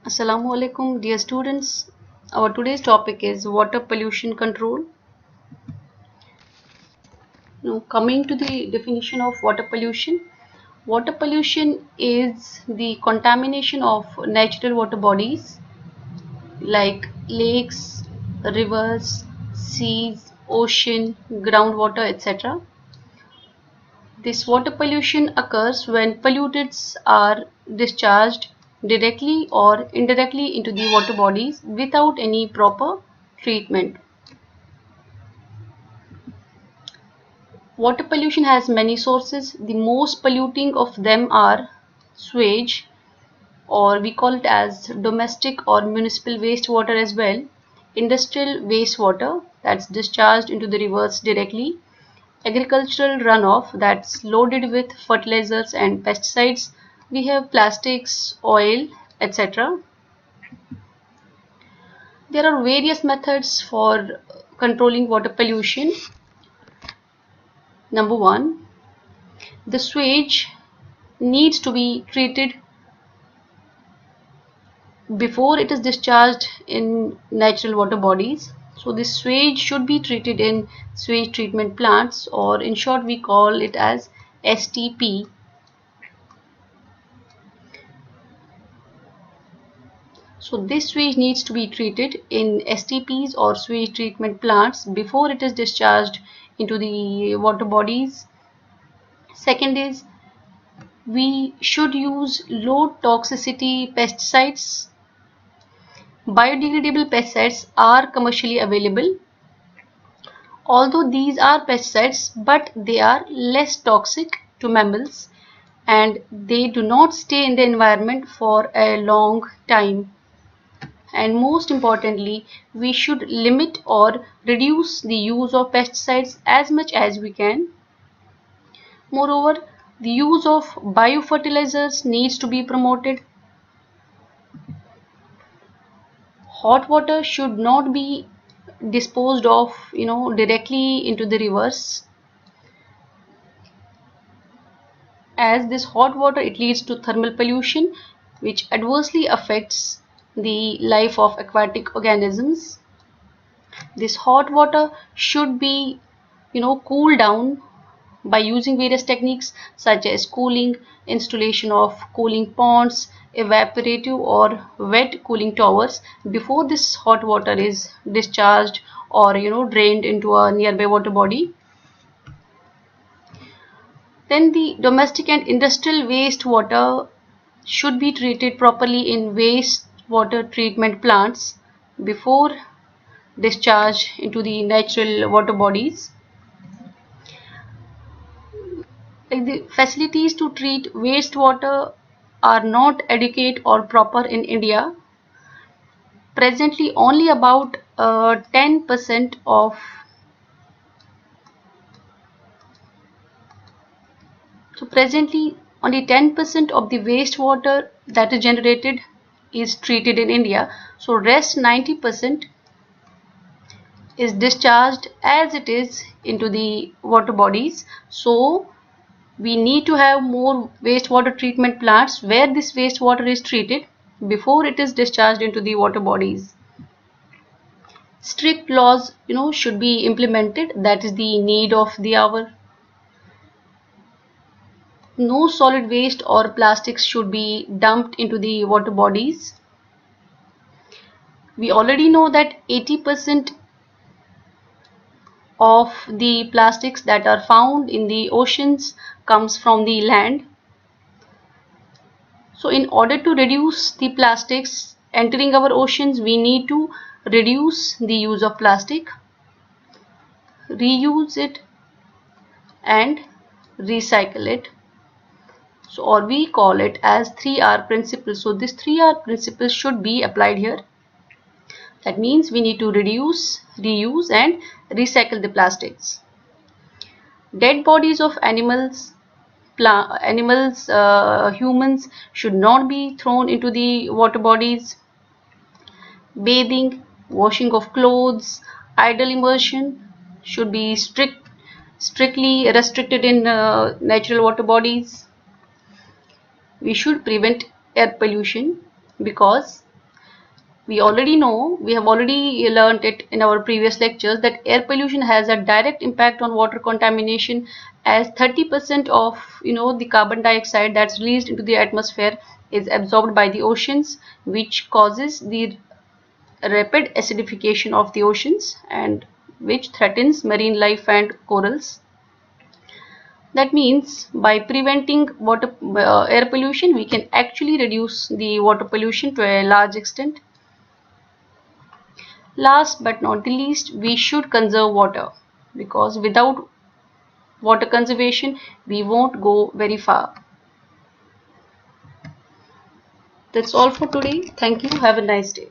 Assalamu alaikum, dear students. Our today's topic is water pollution control. Now, coming to the definition of water pollution is the contamination of natural water bodies like lakes, rivers, seas, ocean, groundwater, etc. This water pollution occurs when pollutants are discharged directly or indirectly into the water bodies without any proper treatment. Water pollution has many sources. The most polluting of them are sewage, or we call it as domestic or municipal wastewater as well, industrial wastewater that's discharged into the rivers directly, agricultural runoff that's loaded with fertilizers and pesticides. We have plastics, oil, etc. There are various methods for controlling water pollution. Number one, the sewage needs to be treated before it is discharged in natural water bodies. So this sewage should be treated in sewage treatment plants, or in short we call it as STP. So this sewage needs to be treated in STPs or sewage treatment plants before it is discharged into the water bodies. Second is, we should use low toxicity pesticides. Biodegradable pesticides are commercially available. Although these are pesticides, but they are less toxic to mammals and they do not stay in the environment for a long time. And most importantly, we should limit or reduce the use of pesticides as much as we can. Moreover, the use of biofertilizers needs to be promoted. Hot water should not be disposed of directly into the rivers, as this hot water it leads to thermal pollution which adversely affects the life of aquatic organisms. This hot water should be cooled down by using various techniques such as cooling, installation of cooling ponds, evaporative or wet cooling towers before this hot water is discharged or drained into a nearby water body. Then the domestic and industrial wastewater should be treated properly in wastewater treatment plants before discharge into the natural water bodies. Like, the facilities to treat wastewater are not adequate or proper in India. Presently, only about 10% of presently only 10% of the wastewater that is generated is treated in India. So rest 90% is discharged as it is into the water bodies. So we need to have more wastewater treatment plants where this wastewater is treated before it is discharged into the water bodies. Strict laws should be implemented. That is the need of the hour. No solid waste or plastics should be dumped into the water bodies. We already know that 80% of the plastics that are found in the oceans comes from the land. So in order to reduce the plastics entering our oceans, we need to reduce the use of plastic, reuse it and recycle it. So, or we call it as 3R principle. So this 3R principle should be applied here. That means we need to reduce, reuse and recycle the plastics. Dead bodies of animals, humans should not be thrown into the water bodies. Bathing, washing of clothes, idle immersion should be strictly restricted in natural water bodies. We should prevent air pollution because We have already learned it in our previous lectures, that air pollution has a direct impact on water contamination, as 30% of the carbon dioxide that's released into the atmosphere is absorbed by the oceans, which causes the rapid acidification of the oceans and which threatens marine life and corals. That means by preventing air pollution, we can actually reduce the water pollution to a large extent. Last but not the least, we should conserve water, because without water conservation, we won't go very far. That's all for today. Thank you. Have a nice day.